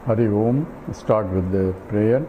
Hari Om. Start with the prayer.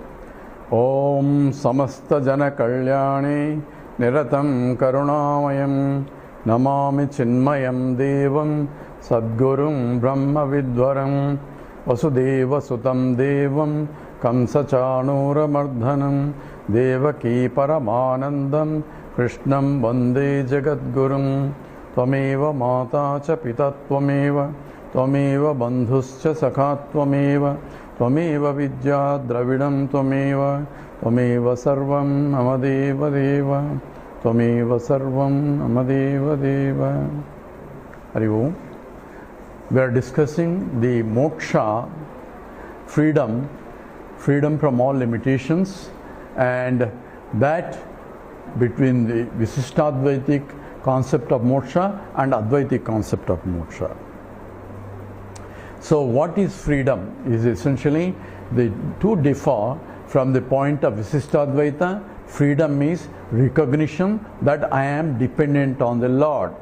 Om Samasta Jana Kalyani Niratam Karunamayam Namami Chinmayam Devam Sadgurum Brahma Vidvaram Vasudeva Sutam Devam Kamsachanura Mardhanam Devaki Paramanandam Krishnam Vande Jagadgurum Tvameva Mata Cha Pita Tvameva Tvameva Bandhuscha Sakha Tvameva Tvameva Vidya Dravidam Tvameva Tvameva Sarvam Amadeva Deva Tvameva Sarvam Amadeva Deva. Hari Om. We are discussing the moksha, freedom from all limitations, and that between the Visishtadvaitic concept of moksha and Advaitic concept of moksha. So what is freedom? Is essentially the two differ from the point of Visishtadvaita. Freedom means recognition that I am dependent on the Lord.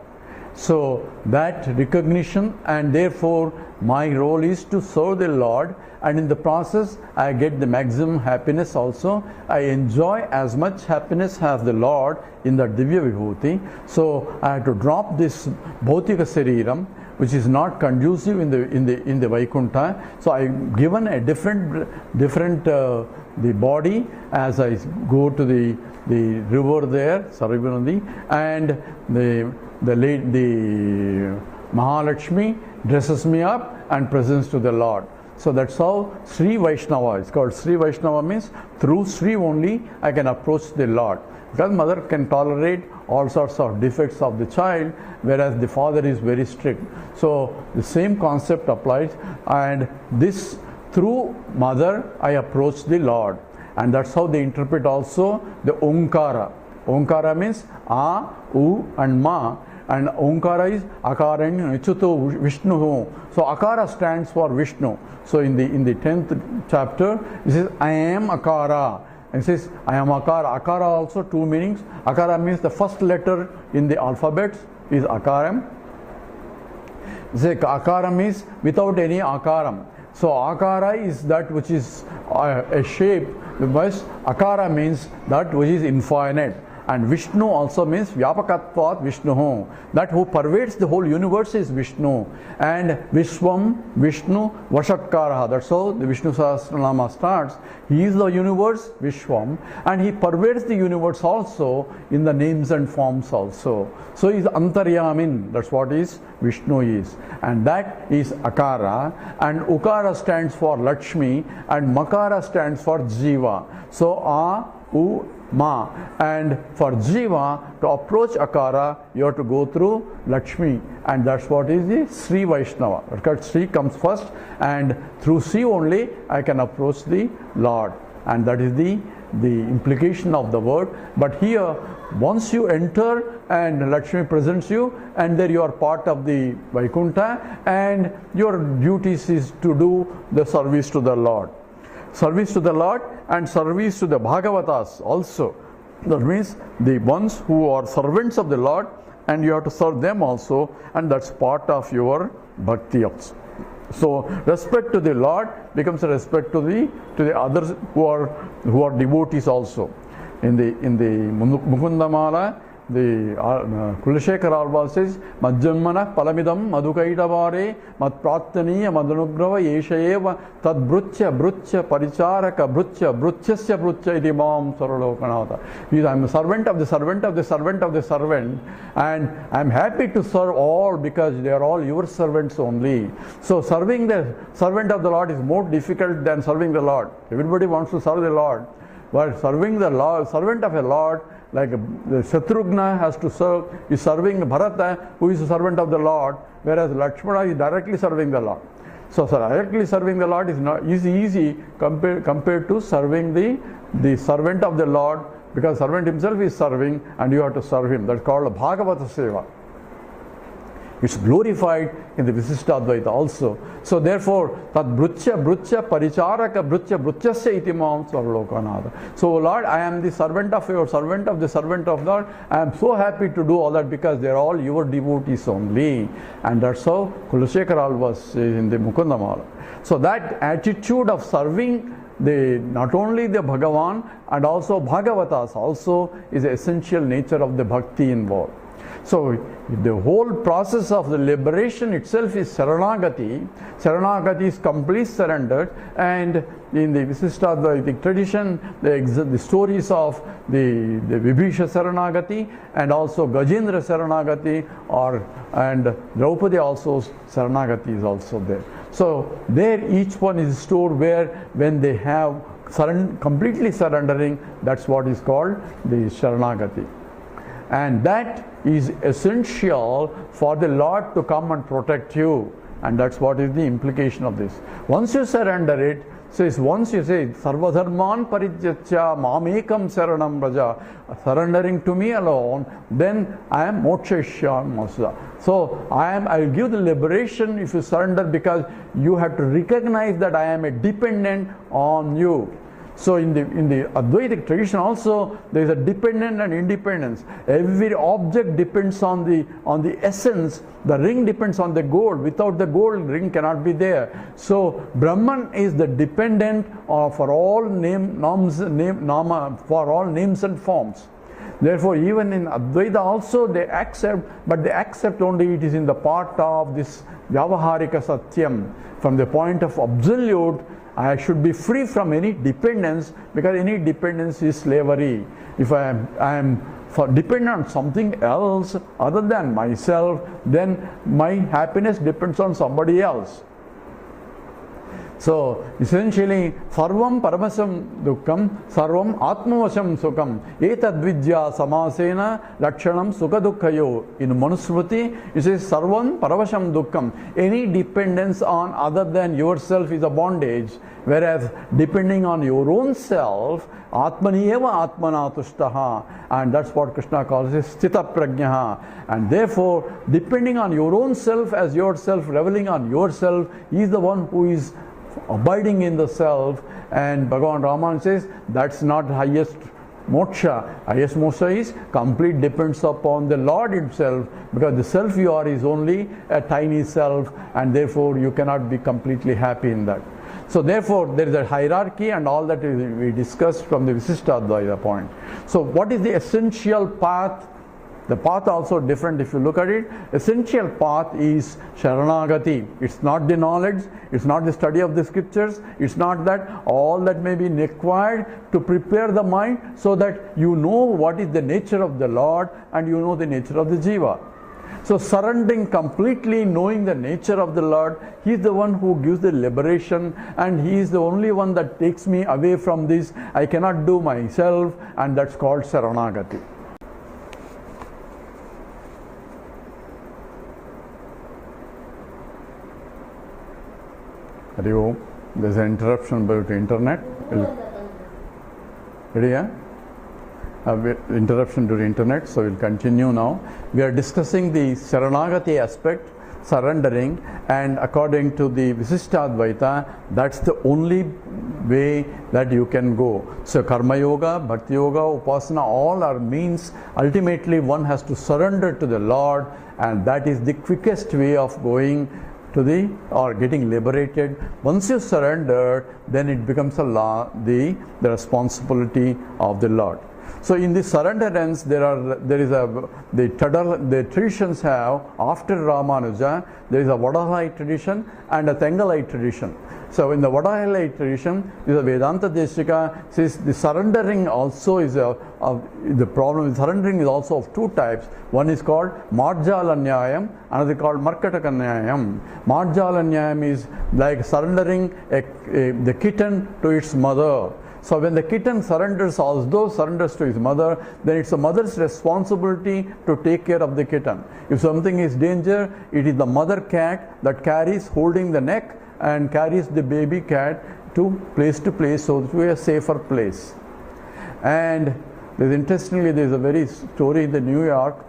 So that recognition, and therefore my role is to serve the Lord, and in the process I get the maximum happiness also. I enjoy as much happiness as the Lord in the Divya Vibhuti. So I have to drop this Bhautika Sariram, which is not conducive in the Vaikuntha. So I given a different the body as I go to the river there, Saravanadi, and the Mahalakshmi dresses me up and presents to the Lord. So that's how Sri Vaishnava is called. Sri Vaishnava means through Sri only I can approach the Lord. Because mother can tolerate all sorts of defects of the child, whereas the father is very strict. So the same concept applies, and this through mother I approach the Lord. And that's how they interpret also the Omkara. Omkara means A, U and Ma. And Omkara is Akaran Nichuto Vishnu. So Akara stands for Vishnu. So in the 10th chapter, it says I am Akara. And it says I am Akara. Akara also two meanings. Akara means the first letter in the alphabet is Akaram. Akara means without any Akaram. So Akara is that which is a shape. Because Akara means that which is infinite. And Vishnu also means Vyapakatvat Vishnu. That who pervades the whole universe is Vishnu. And Vishwam, Vishnu, Vashatkaraha. That's how the Vishnu Sahasranama starts. He is the universe, Vishwam, and he pervades the universe also in the names and forms also. So he is Antaryamin. That's what is Vishnu is. And that is Akara. And Ukara stands for Lakshmi, and Makara stands for Jiva. So A, U, Ma, and for Jiva to approach Akara you have to go through Lakshmi, and that's what is the Sri Vaishnava. Because Sri comes first, and through Sri only I can approach the Lord, and that is the implication of the word. But here once you enter and Lakshmi presents you, and there you are part of the Vaikuntha, and your duties is to do the service to the Lord. Service to the Lord and service to the Bhagavatas also. That means the ones who are servants of the Lord, and you have to serve them also, and that's part of your bhakti also. So respect to the Lord becomes a respect to the others who are devotees also. In the Mukundamala, the Kulashekara Alvar says, Majjammana Palamidam Madhukaitavare Matprataniya Madhanugrava Yeshayeva Tad Brucha Paricharaka Bruchasya Brucha Idimam Saralokanata. I am a servant of the servant of the servant of the servant, and I am happy to serve all because they are all your servants only. So serving the servant of the Lord is more difficult than serving the Lord. Everybody wants to serve the Lord, but serving the Lord, servant of a Lord, like the Shatrughna has to serve, is serving Bharata, who is a servant of the Lord, whereas Lakshmana is directly serving the Lord. So directly serving the Lord is not easy compared to serving the servant of the Lord, because servant himself is serving and you have to serve him. That's called Bhagavata Seva. It's glorified in the Visishtadvaita also. So therefore, tad brutya brutya paricharaka brutya brutyasya iti mam sarvalokanada. So Lord, I am the servant of your servant of the servant of God. I am so happy to do all that because they are all your devotees only. And that's how Kulashekaral was in the Mukundamala. So that attitude of serving not only the Bhagavan and also Bhagavatas also is the essential nature of the bhakti involved. So the whole process of the liberation itself is Saranagati. Saranagati is complete surrender, and in the Visishtadvaitic tradition, the stories of the Vibhisha Saranagati and also Gajendra Saranagati and Draupadi also Saranagati is also there. So there each one is stored where when they have completely surrendering, that's what is called the Saranagati. And that is essential for the Lord to come and protect you. And that's what is the implication of this. Once you surrender it, says once you say Sarvadharman Parijyatya Mamekam Saranam Raja, surrendering to me alone, then I am Mokshayasya. So I will give the liberation if you surrender, because you have to recognize that I am a dependent on you. So in the Advaitic tradition also there is a dependent and independence. Every object depends on the essence. The ring depends on the gold. Without the gold, ring cannot be there. So Brahman is the dependent for all names and forms. Therefore, even in Advaita also they accept, but they accept only it is in the part of this Vyavaharika Satyam. From the point of absolute, I should be free from any dependence, because any dependence is slavery. If I am dependent on something else other than myself, then my happiness depends on somebody else. So essentially, Sarvam Paramasam Dukkam, Sarvam Atmavasham Sukham, Etadvidya Samasena Lakshanam Sukha Dukhayo. In Manusmriti, it says Sarvam Paravasham Dukkam. Any dependence on other than yourself is a bondage, whereas depending on your own self, Atmaniyeva Atmanatushtaha, and that's what Krishna calls it, Sthita Prajnaha. And therefore, depending on your own self as yourself, reveling on yourself, he is the one who is abiding in the self. And Bhagavan Raman says that's not highest moksha. Highest moksha is complete depends upon the Lord himself, because the self you are is only a tiny self, and therefore you cannot be completely happy in that. So therefore there is a hierarchy and all that we discussed from the Visishtadvaita point. So what is the essential path? The path also different if you look at it. Essential path is Sharanagati. It's not the knowledge, it's not the study of the scriptures, it's not that all that may be required to prepare the mind so that you know what is the nature of the Lord and you know the nature of the Jiva. So surrendering completely, knowing the nature of the Lord, He is the one who gives the liberation, and He is the only one that takes me away from this. I cannot do myself, and that's called Saranagati. Hari Om. There's an interruption about the internet. Ready, yeah? Interruption to the internet, so we'll continue now. We are discussing the Saranagati aspect, surrendering, and according to the Visishtadvaita, that's the only way that you can go. So Karma Yoga, Bhakti Yoga, Upasana, all are means. Ultimately one has to surrender to the Lord, and that is the quickest way of going to or getting liberated. Once you surrender, then it becomes the responsibility of the Lord. So in the surrenderance, the traditions have, after Ramanuja, there is a Vadalai tradition and a Tengalai tradition. So in the Vadalai tradition, the Vedanta Deshika says the surrendering also is the problem with surrendering is also of two types. One is called Marjalanyayam, another called Markatakanyayam. Marjalanyayam is like surrendering the kitten to its mother. So when the kitten surrenders to his mother, then it's the mother's responsibility to take care of the kitten. If something is danger, it is the mother cat that carries holding the neck and carries the baby cat to place, so to a safer place. And interestingly, there is a very story in New York,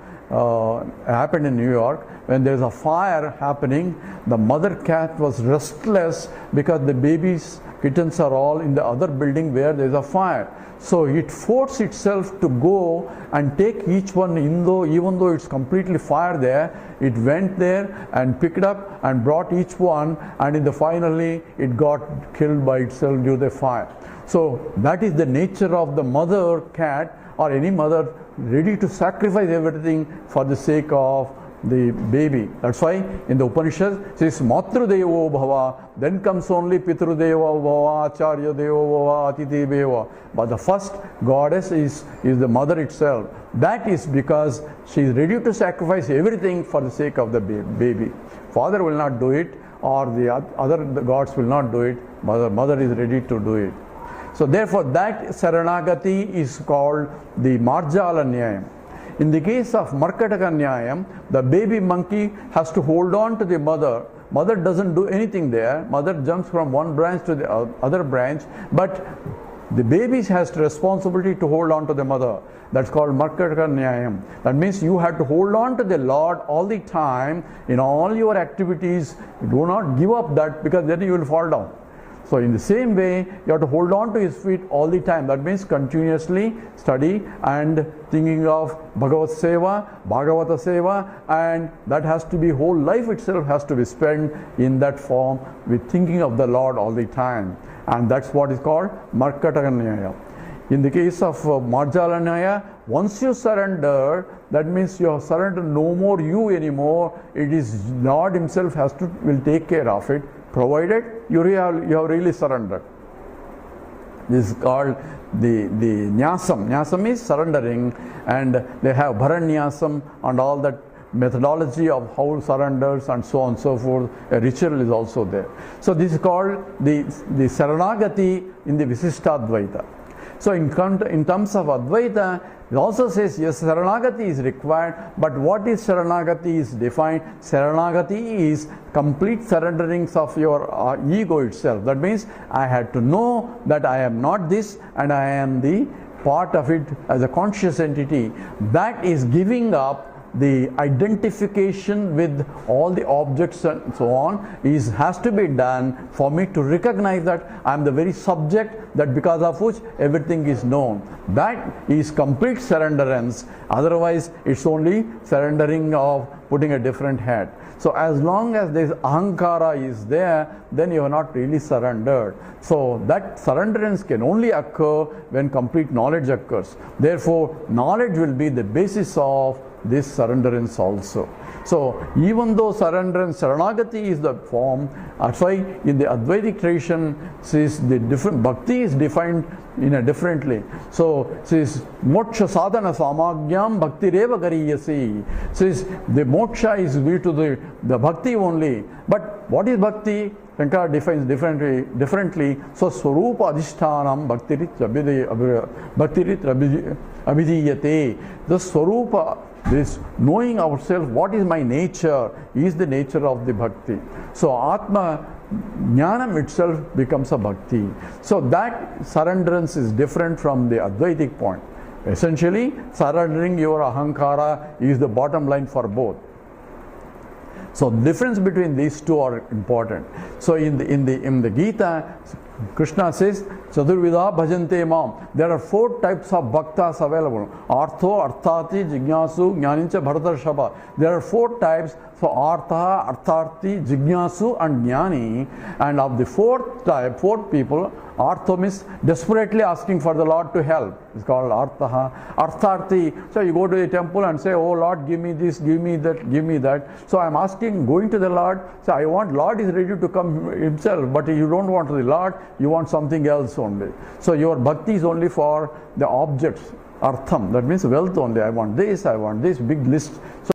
happened in New York. when there is a fire happening, the mother cat was restless because the babies, kittens are all in the other building where there is a fire. So it forced itself to go and take each one, even though it's completely fire there, it went there and picked up and brought each one, and finally it got killed by itself due to the fire. So that is the nature of the mother cat, or any mother ready to sacrifice everything for the sake of the baby. That's why in the Upanishad it says Matru Devo Bhava, then comes only Pitru Devo Bhava, Acharya Devo Bhava, Atiti Bhava. But the first goddess is the mother itself. That is because she is ready to sacrifice everything for the sake of the baby. Father will not do it, or the other gods will not do it. Mother is ready to do it. So therefore that Saranagati is called the Marjala Nyayam. In the case of Markataka Nyayam, the baby monkey has to hold on to the mother. Mother doesn't do anything there. Mother jumps from one branch to the other branch, but the baby has the responsibility to hold on to the mother. That's called Markataka Nyayam. That means you have to hold on to the Lord all the time in all your activities. Do not give up that, because then you will fall down. So in the same way, you have to hold on to his feet all the time. That means continuously study and thinking of Bhagavat Seva, Bhagavata Seva, and that has to be, whole life itself has to be spent in that form with thinking of the Lord all the time. And that's what is called Markataka Nyaya. In the case of Marjala Nyaya, once you surrender, that means you have surrendered no more you anymore. It is Lord himself will take care of it, provided you have really surrendered. This is called the Nyasam. Nyasam is surrendering, and they have Bharanyasam and all that methodology of how surrenders and so on and so forth. A ritual is also there. So this is called the Saranagati in the Visishtadvaita. So in terms of Advaita, it also says yes, Saranagati is required, but what is Saranagati is defined. Saranagati is complete surrenderings of your ego itself. That means I had to know that I am not this and I am the part of it as a conscious entity. That is giving up the identification with all the objects and so on has to be done for me to recognize that I am the very subject that because of which everything is known. That is complete surrenderance. Otherwise it's only surrendering of putting a different hat. So as long as this ahankara is there, then you are not really surrendered. So that surrenderance can only occur when complete knowledge occurs. Therefore knowledge will be the basis of this surrenderance also. So even though surrenderance, Saranagati is the form, that's why in the Advaitic tradition says the different bhakti is defined in a differently. So says moksha sadhana samagyam bhakti reva gariyasi. Says the moksha is due to the bhakti only. But what is bhakti? Shankara defines differently. So swarupa adhishthanam bhaktirit abhidiyate. The swarupa, this knowing ourselves, what is my nature, is the nature of the bhakti. So Atma Jnanam itself becomes a bhakti. So that surrenderance is different from the Advaitic point. Essentially, surrendering your ahankara is the bottom line for both. So the difference between these two are important. So in the Gita, Krishna says, Chaturvida bhajante mam. There are 4 types of bhaktas available. Artho, Arthati, Jignasu, Jnanincha, Bharatarshava. There are 4 types. So Artha, Artharti, Jignasu and Jnani. And of the 4th type, 4 people, Artho means desperately asking for the Lord to help. It's called Artha. Artharti, so you go to the temple and say, oh Lord, give me this, give me that, give me that. So I'm asking, going to the Lord, so I want, Lord is ready to come himself, but you don't want the Lord, you want something else only. So your bhakti is only for the objects, artham, that means wealth only. I want this, big list. So